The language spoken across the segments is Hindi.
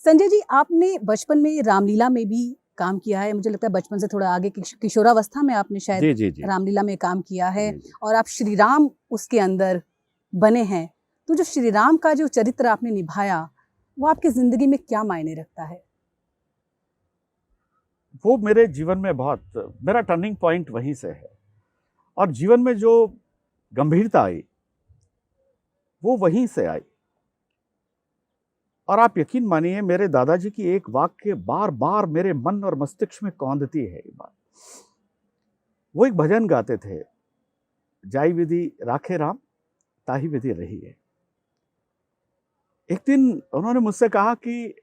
संजय जी, आपने बचपन में रामलीला में भी काम किया है। मुझे लगता है बचपन से थोड़ा आगे किशोरावस्था में आपने शायद जी जी जी रामलीला में काम किया है जी, जी। और आप श्री राम उसके अंदर बने हैं। तो जो श्री राम का जो चरित्र आपने निभाया वो आपकी जिंदगी में क्या मायने रखता है? वो मेरे जीवन में मेरा टर्निंग पॉइंट वहीं से है। और जीवन में जो गंभीरता आई वो वहीं से आई। और आप यकीन मानिए, मेरे दादाजी की एक वाक्य बार बार मेरे मन और मस्तिष्क में कौंधती है। ये बात, वो एक भजन गाते थे, जाई विधि राखे राम ताही विधि रही है। एक दिन उन्होंने मुझसे कहा कि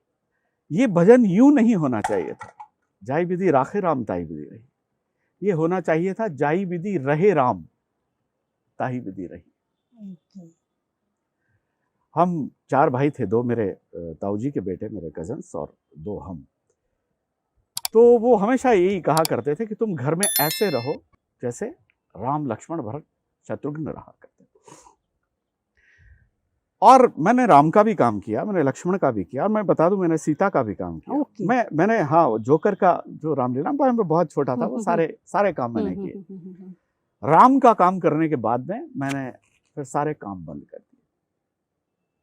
ये भजन यूं नहीं होना चाहिए था, जाई विधि राखे राम ताही विधि रही। ये होना चाहिए था, जाई विधि रहे राम ताही विधि रही। हम 4 भाई थे, 2 मेरे ताऊजी के बेटे, मेरे कजन्स, और 2 हम। तो वो हमेशा यही कहा करते थे कि तुम घर में ऐसे रहो जैसे राम लक्ष्मण भरत शत्रुघ्न रहा करते। और मैंने राम का भी काम किया, मैंने लक्ष्मण का भी किया, और मैं बता दूं मैंने सीता का भी काम किया। मैंने हाँ, जोकर का जो रामलीला में बहुत छोटा था, वो सारे काम मैंने किए। राम का काम करने के बाद में मैंने फिर सारे काम बंद कर दिए।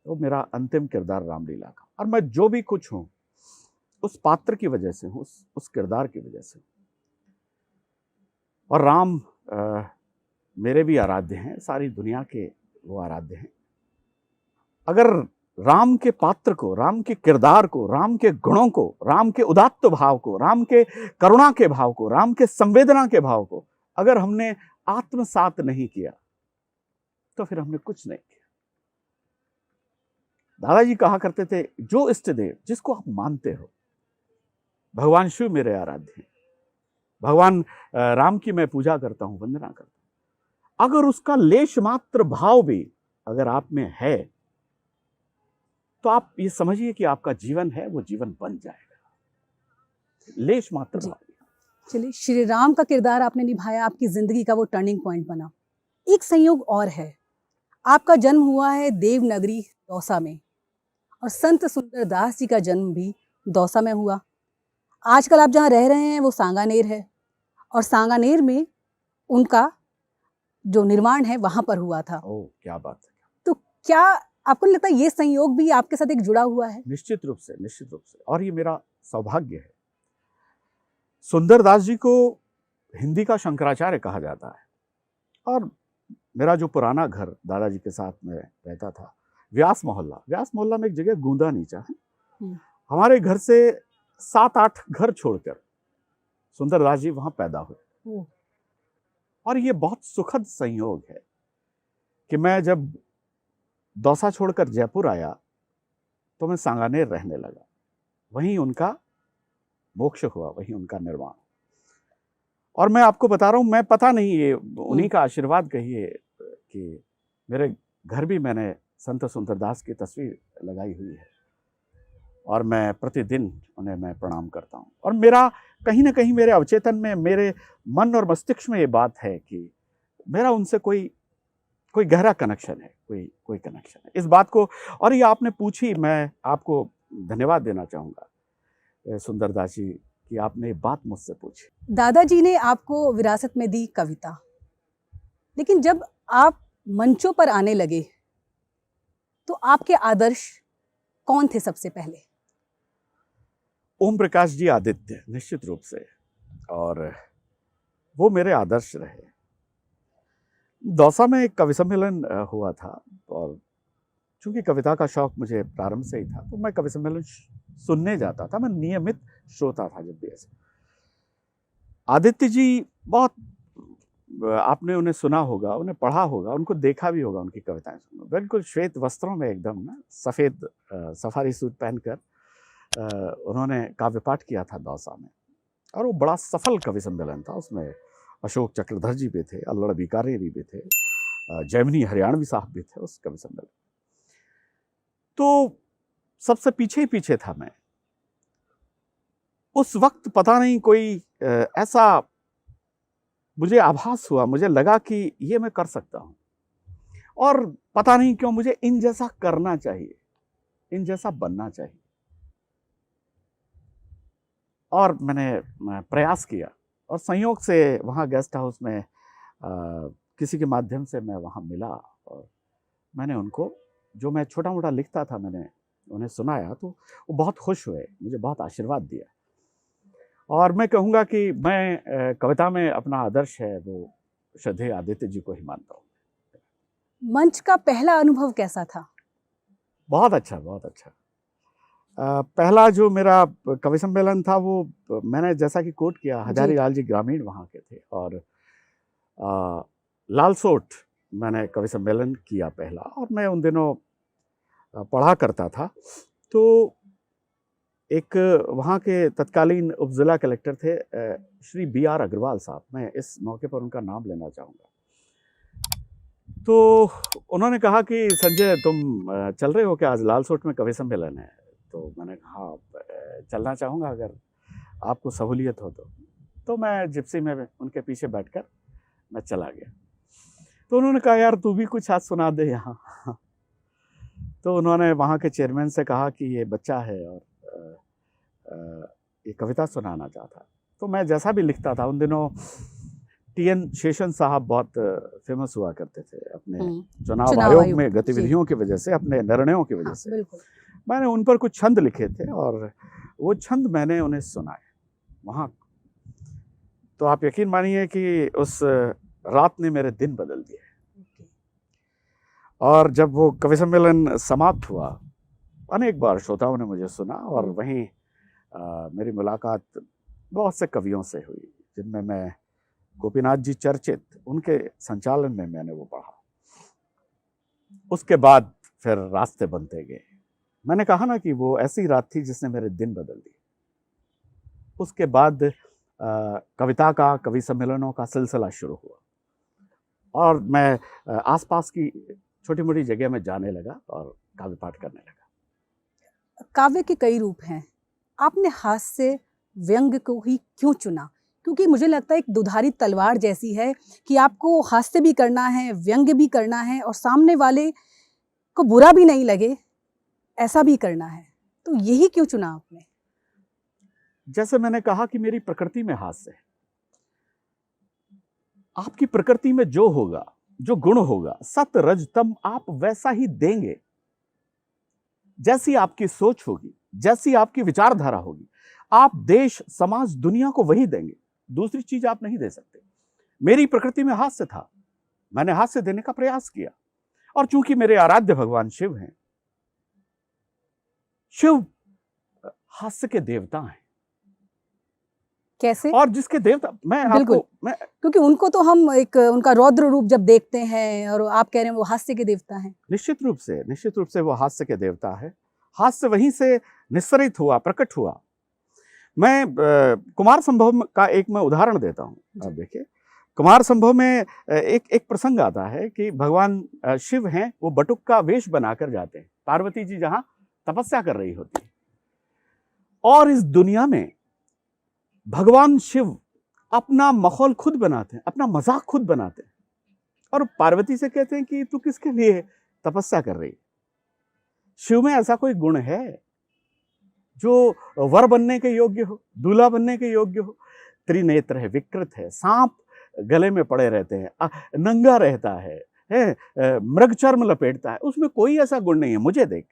तो मेरा अंतिम किरदार रामलीला का, और मैं जो भी कुछ हूं उस पात्र की वजह से हूं, उस किरदार की वजह से। और राम मेरे भी आराध्य हैं, सारी दुनिया के वो आराध्य हैं। अगर राम के पात्र को, राम के किरदार को, राम के गुणों को, राम के उदात्त भाव को, राम के करुणा के भाव को, राम के संवेदना के भाव को अगर हमने आत्मसात नहीं किया तो फिर हमने कुछ नहीं किया। दादाजी कहा करते थे, जो इष्ट देव जिसको आप मानते हो, भगवान शिव मेरे आराध्य हैं, भगवान राम की मैं पूजा करता हूं, वंदना करता हूं, अगर उसका लेश मात्र भाव भी अगर आप में है तो आप ये समझिए कि आपका जीवन है वो जीवन बन जाएगा। लेश मात्र भाव। चलिए, श्री राम का किरदार आपने निभाया, आपकी जिंदगी का वो टर्निंग पॉइंट बना। एक संयोग और है, आपका जन्म हुआ है देवनगरी दौसा में, और संत सुंदरदास जी का जन्म भी दौसा में हुआ। आजकल आप जहाँ रह रहे हैं वो सांगानेर है, और सांगानेर में उनका जो निर्माण है वहां पर हुआ था। ओह, क्या बात है। तो क्या आपको नहीं लगता ये संयोग भी आपके साथ एक जुड़ा हुआ है? निश्चित रूप से, निश्चित रूप से। और ये मेरा सौभाग्य है। सुंदरदास जी को हिंदी का शंकराचार्य कहा जाता है। और मेरा जो पुराना घर दादाजी के साथ में रहता था, व्यास मोहल्ला में एक जगह गूंदा नीचा है, हमारे घर से 7-8 घर छोड़कर सुंदरदास जी वहां पैदा हुए। और ये बहुत सुखद संयोग है कि मैं जब दौसा छोड़कर जयपुर आया तो मैं सांगानेर रहने लगा। वहीं उनका मोक्ष हुआ, वहीं उनका निर्वाण। और मैं आपको बता रहा हूं, मैं पता नहीं, ये उन्हीं का आशीर्वाद कहिए कि मेरे घर भी मैंने संत सुंदरदास की तस्वीर लगाई हुई है, और मैं प्रतिदिन उन्हें मैं प्रणाम करता हूं। और मेरा कहीं ना कहीं मेरे अवचेतन में, मेरे मन और मस्तिष्क में ये बात है कि मेरा उनसे कोई गहरा कनेक्शन है, कोई कनेक्शन है इस बात को। और ये आपने पूछी, मैं आपको धन्यवाद देना चाहूँगा सुंदरदास जी कि आपने ये बात मुझसे पूछी। दादाजी ने आपको विरासत में दी कविता, लेकिन जब आप मंचों पर आने लगे तो आपके आदर्श कौन थे सबसे पहले? ओम प्रकाश जी आदित्य, निश्चित रूप से, और वो मेरे आदर्श रहे। दौसा में एक कवि सम्मेलन हुआ था, और चूंकि कविता का शौक मुझे प्रारंभ से ही था तो मैं कवि सम्मेलन सुनने जाता था। मैं नियमित श्रोता था। जब भी ऐसे आदित्य जी, बहुत आपने उन्हें सुना होगा, उन्हें पढ़ा होगा, उनको देखा भी होगा, उनकी कविताएं सुनो, बिल्कुल श्वेत वस्त्रों में, एकदम ना सफ़ेद सफारी सूट पहनकर उन्होंने काव्य पाठ किया था दौसा में। और वो बड़ा सफल कवि सम्मेलन था। उसमें अशोक चक्रधर जी भी थे, अल्लड़ बीकानेरी भी थे, जैमिनी हरियाणवी साहब भी थे उस कवि सम्मेलन। तो सबसे पीछे था मैं। उस वक्त पता नहीं कोई ऐसा मुझे आभास हुआ, मुझे लगा कि ये मैं कर सकता हूं, और पता नहीं क्यों मुझे इन जैसा करना चाहिए, इन जैसा बनना चाहिए। और मैंने प्रयास किया और संयोग से वहाँ गेस्ट हाउस में किसी के माध्यम से मैं वहाँ मिला और मैंने उनको जो मैं छोटा मोटा लिखता था मैंने उन्हें सुनाया, तो वो बहुत खुश हुए, मुझे बहुत आशीर्वाद दिया। और मैं कहूँगा कि मैं कविता में अपना आदर्श है वो श्रद्धेय आदित्य जी को ही मानता हूँ। मंच का पहला अनुभव कैसा था? बहुत अच्छा, बहुत अच्छा। पहला जो मेरा कवि सम्मेलन था वो मैंने जैसा कि कोट किया, हजारी लाल जी ग्रामीण वहाँ के थे और लालसोट मैंने कवि सम्मेलन किया पहला, और मैं उन दिनों पढ़ा करता था। तो एक वहाँ के तत्कालीन उप जिला कलेक्टर थे श्री BR अग्रवाल साहब, मैं इस मौके पर उनका नाम लेना चाहूँगा। तो उन्होंने कहा कि संजय तुम चल रहे हो क्या, आज लालसोट में कवि सम्मेलन है? तो मैंने कहा हाँ चलना चाहूँगा अगर आपको सहूलियत हो तो मैं जिप्सी में उनके पीछे बैठकर मैं चला गया। तो उन्होंने कहा यार तू भी कुछ आज सुना दे यहाँ। तो उन्होंने वहाँ के चेयरमैन से कहा कि ये बच्चा है और ये कविता सुनाना चाहता। तो मैं जैसा भी लिखता था, उन दिनों TN शेषन साहब बहुत फेमस हुआ करते थे अपने चुनाव आयोग में गतिविधियों की वजह से, अपने निर्णयों की वजह से। मैंने उन पर कुछ छंद लिखे थे और वो छंद मैंने उन्हें सुनाए वहाँ। तो आप यकीन मानिए कि उस रात ने मेरे दिन बदल दिए। और जब वो कवि सम्मेलन समाप्त हुआ, अनेक बार श्रोताओं ने मुझे सुना और वहीं मेरी मुलाकात बहुत से कवियों से हुई, जिनमें मैं गोपीनाथ जी चर्चित, उनके संचालन में मैंने वो पढ़ा। उसके बाद फिर रास्ते बनते गए। मैंने कहा ना कि वो ऐसी रात थी जिसने मेरे दिन बदल दिए। उसके बाद कविता का, कवि सम्मेलनों का सिलसिला शुरू हुआ और मैं आसपास की छोटी मोटी जगह में जाने लगा और काव्य पाठ करने लगा। काव्य के कई रूप हैं, आपने हास्य व्यंग को ही क्यों चुना? क्योंकि मुझे लगता है एक दुधारी तलवार जैसी है कि आपको हास्य भी करना है, व्यंग भी करना है और सामने वाले को बुरा भी नहीं लगे ऐसा भी करना है। तो यही क्यों चुना आपने? जैसे मैंने कहा कि मेरी प्रकृति में हास्य है। आपकी प्रकृति में जो होगा, जो गुण होगा, सत रज तम आप वैसा ही देंगे। जैसी आपकी सोच होगी, जैसी आपकी विचारधारा होगी, आप देश, समाज, दुनिया को वही देंगे। दूसरी चीज आप नहीं दे सकते। मेरी प्रकृति में हास्य था, मैंने हास्य देने का प्रयास किया। और चूंकि मेरे आराध्य भगवान शिव हैं, शिव हास्य के देवता हैं। कैसे? और जिसके देवता मैं क्योंकि उनको तो हम एक उनका रौद्र रूप जब देखते हैं और आप कह रहे हैं वो हास्य के देवता हैं। निश्चित रूप से वो हास्य के देवता है। हास्य वहीं से निस्सरित हुआ, प्रकट हुआ। मैं कुमार संभव का एक मैं उदाहरण देता हूँ। आप देखिए, कुमार संभव में एक प्रसंग आता है कि भगवान शिव हैं, वो बटुक का वेश बनाकर जाते हैं, पार्वती जी जहां तपस्या कर रही होती है। और इस दुनिया में भगवान शिव अपना माहौल खुद बनाते हैं, अपना मजाक खुद बनाते हैं और पार्वती से कहते हैं कि तू किसके लिए तपस्या कर रही है? शिव में ऐसा कोई गुण है जो वर बनने के योग्य हो, दूल्हा बनने के योग्य हो? त्रिनेत्र है, विकृत है, सांप गले में पड़े रहते हैं, नंगा रहता है, मृग चर्म लपेटता है, उसमें कोई ऐसा गुण नहीं है। मुझे देख।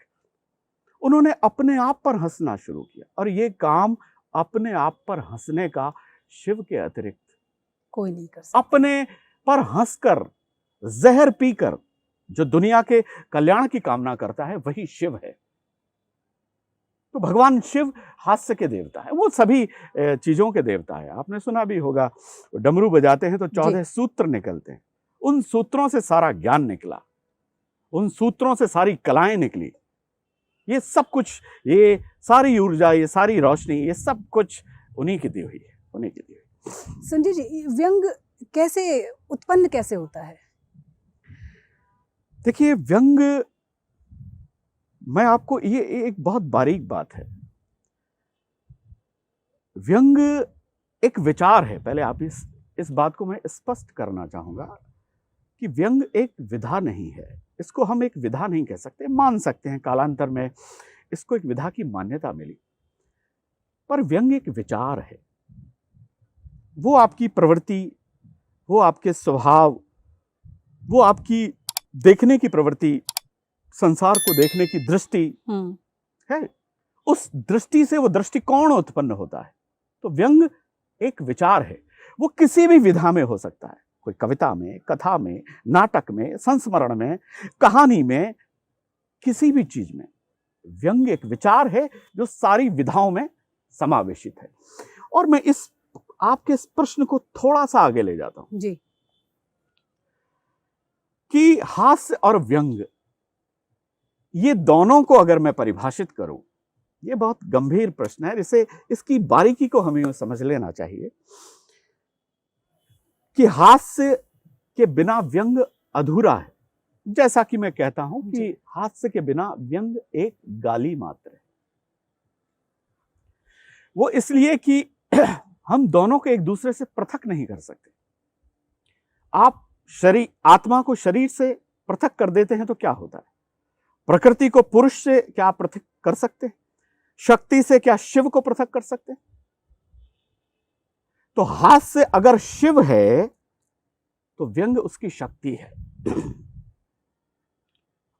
उन्होंने अपने आप पर हंसना शुरू किया और ये काम अपने आप पर हंसने का शिव के अतिरिक्त कोई नहीं कर सकता। अपने पर हंसकर, जहर पीकर जो दुनिया के कल्याण की कामना करता है, वही शिव है। तो भगवान शिव हास्य के देवता है, वो सभी चीजों के देवता है। आपने सुना भी होगा, डमरू बजाते हैं तो 14 सूत्र निकलते हैं। उन सूत्रों से सारा ज्ञान निकला, उन सूत्रों से सारी कलाएं निकली। ये सब कुछ, ये सारी ऊर्जा, ये सारी रोशनी, ये सब कुछ उन्हीं की दी हुई है, उन्हीं की दी हुई। संजय जी, व्यंग कैसे उत्पन्न कैसे होता है? देखिए, व्यंग, मैं आपको ये एक बहुत बारीक बात है। व्यंग एक विचार है। पहले आप इस बात को मैं स्पष्ट करना चाहूंगा कि व्यंग एक विधा नहीं है। इसको हम एक विधा नहीं कह सकते, मान सकते हैं कालांतर में इसको एक विधा की मान्यता मिली। पर व्यंग एक विचार है, वो आपकी प्रवृत्ति, वो आपके स्वभाव, वो आपकी देखने की प्रवृत्ति, संसार को देखने की दृष्टि है, उस दृष्टि से वो दृष्टिकोण उत्पन्न होता है। तो व्यंग एक विचार है, वो किसी भी विधा में हो सकता है, कोई कविता में, कथा में, नाटक में, संस्मरण में, कहानी में, किसी भी चीज में। व्यंग एक विचार है जो सारी विधाओं में समावेशित है। और मैं आपके इस प्रश्न को थोड़ा सा आगे ले जाता हूं जी, कि हास्य और व्यंग, ये दोनों को अगर मैं परिभाषित करूं, ये बहुत गंभीर प्रश्न है। इसकी बारीकी को हमें समझ लेना चाहिए कि हास्य के बिना व्यंग अधूरा है। जैसा कि मैं कहता हूं कि हास्य के बिना व्यंग एक गाली मात्र है। वो इसलिए कि हम दोनों को एक दूसरे से पृथक नहीं कर सकते। आप आत्मा को शरीर से पृथक कर देते हैं तो क्या होता है? प्रकृति को पुरुष से क्या आप पृथक कर सकते हैं? शक्ति से क्या शिव को पृथक कर सकते हैं? तो हास्य अगर शिव है तो व्यंग उसकी शक्ति है।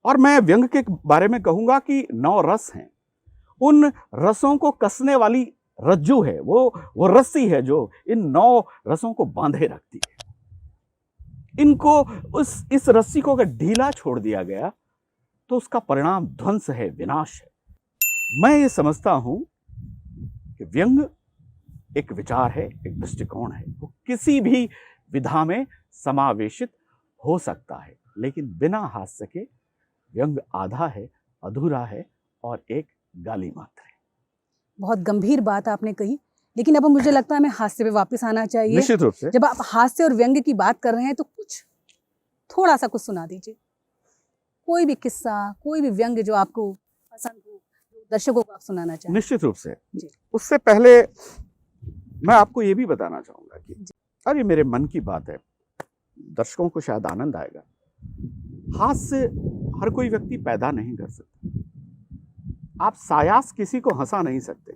और मैं व्यंग के बारे में कहूंगा कि 9 रस हैं। उन रसों को कसने वाली रज्जू है, वो रस्सी है जो इन 9 रसों को बांधे रखती है। इनको इस रस्सी को अगर ढीला छोड़ दिया गया तो उसका परिणाम ध्वंस है, विनाश है। मैं ये समझता हूं कि व्यंग एक विचार है, एक दृष्टिकोण है, वो किसी भी विधा में समावेशित हो सकता है, लेकिन बिना हास्य के व्यंग आधा है, अधूरा है और एक गाली मात्र है। बहुत गंभीर बात आपने कही, लेकिन अब मुझे लगता है हमें हास्य पे वापस आना चाहिए। निश्चित रूप से। जब आप हास्य और व्यंग की बात कर रहे हैं तो थोड़ा सा कुछ सुना दीजिए, कोई भी किस्सा, कोई भी व्यंग जो आपको पसंद हो, जो दर्शकों को आप सुनाना चाहें। निश्चित रूप से। उससे पहले मैं आपको ये भी बताना चाहूंगा कि अरे मेरे मन की बात है, दर्शकों को शायद आनंद आएगा। हास्य हर कोई व्यक्ति पैदा नहीं कर सकता। आप सायास किसी को हंसा नहीं सकते,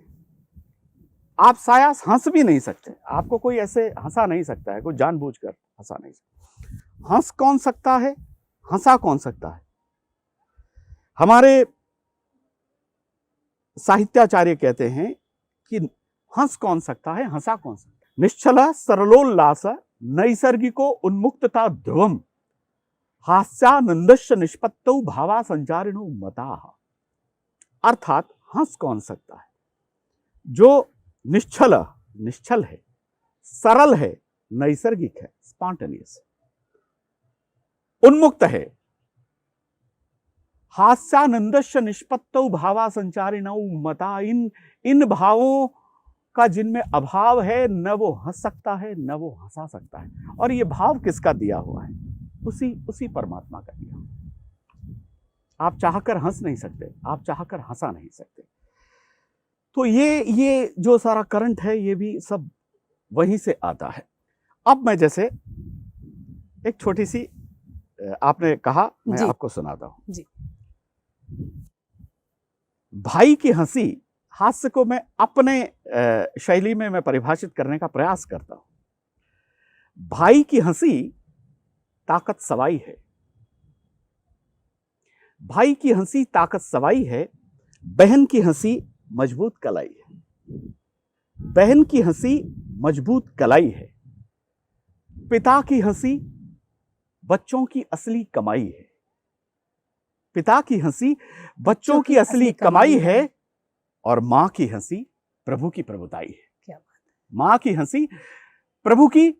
आप सायास हंस भी नहीं सकते। आपको कोई ऐसे हंसा नहीं सकता है, कोई जानबूझकर हंसा नहीं सकता। हंस कौन सकता है, हंसा कौन सकता है? हमारे साहित्याचार्य कहते हैं कि हंस कौन सकता है, हंसा कौन सकता है? निश्चला सरलोल्लास नैसर्गिको उन्मुक्तता ध्रुवम हास्यानंदस्य निष्पत्तौ भावा संचारिणो मताः। अर्थात हंस कौन सकता है? जो निश्चल है, सरल है, नैसर्गिक है, स्पॉन्टेनियस, उन्मुक्त है। हास्यानंदस्य निष्पत्तौ भावा संचारिणौ मता। इन भावों का जिनमें अभाव है, न वो हंस सकता है न वो हंसा सकता है। और ये भाव किसका दिया हुआ है? उसी परमात्मा का दिया हुआ। आप चाहकर हंस नहीं सकते, आप चाहकर हंसा नहीं सकते। तो ये जो सारा करंट है, ये भी सब वहीं से आता है। अब मैं जैसे एक छोटी सी, आपने कहा, मैं आपको सुनाता हूं जी। भाई की हंसी, हास्य को मैं अपने शैली में मैं परिभाषित करने का प्रयास करता हूं। भाई की हंसी ताकत सवाई है, भाई की हंसी ताकत सवाई है, बहन की हंसी मजबूत कलाई है, बहन की हंसी मजबूत कलाई है, पिता की हंसी बच्चों की असली कमाई है, पिता की हंसी बच्चों की असली कमाई है, और मां की हंसी प्रभु की प्रभुताई है। क्या बात है। मां की हंसी प्रभु की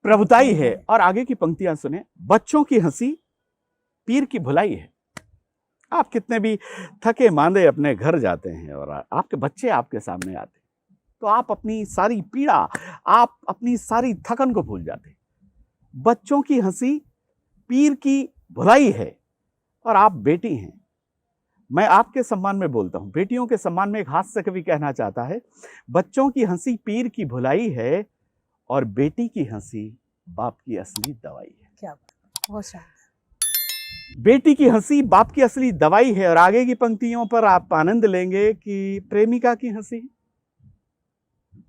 प्रभुताई है। और आगे की पंक्तियां सुने, बच्चों की हंसी पीर की भुलाई है। आप कितने भी थके मांदे अपने घर जाते हैं और आपके बच्चे आपके सामने आते हैं, तो आप अपनी सारी पीड़ा, आप अपनी सारी थकन को भूल जाते हैं। बच्चों की हंसी पीर की भुलाई है। और आप बेटी हैं, मैं आपके सम्मान में बोलता हूं, बेटियों के सम्मान में एक हास्य कवि कहना चाहता है, बच्चों की हंसी पीर की भुलाई है और बेटी की हंसी बाप की असली दवाई है। क्या बात, बहुत शानदार। बेटी की हंसी बाप की असली दवाई है। और आगे की पंक्तियों पर आप आनंद लेंगे कि प्रेमिका की हंसी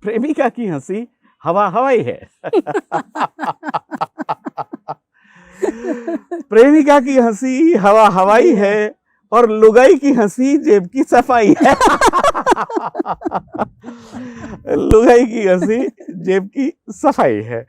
प्रेमिका की हंसी हवा हवाई है। प्रेमिका की हंसी हवा हवाई है और लुगाई की हंसी जेब की सफाई है। लुगाई की हंसी जेब की सफाई है।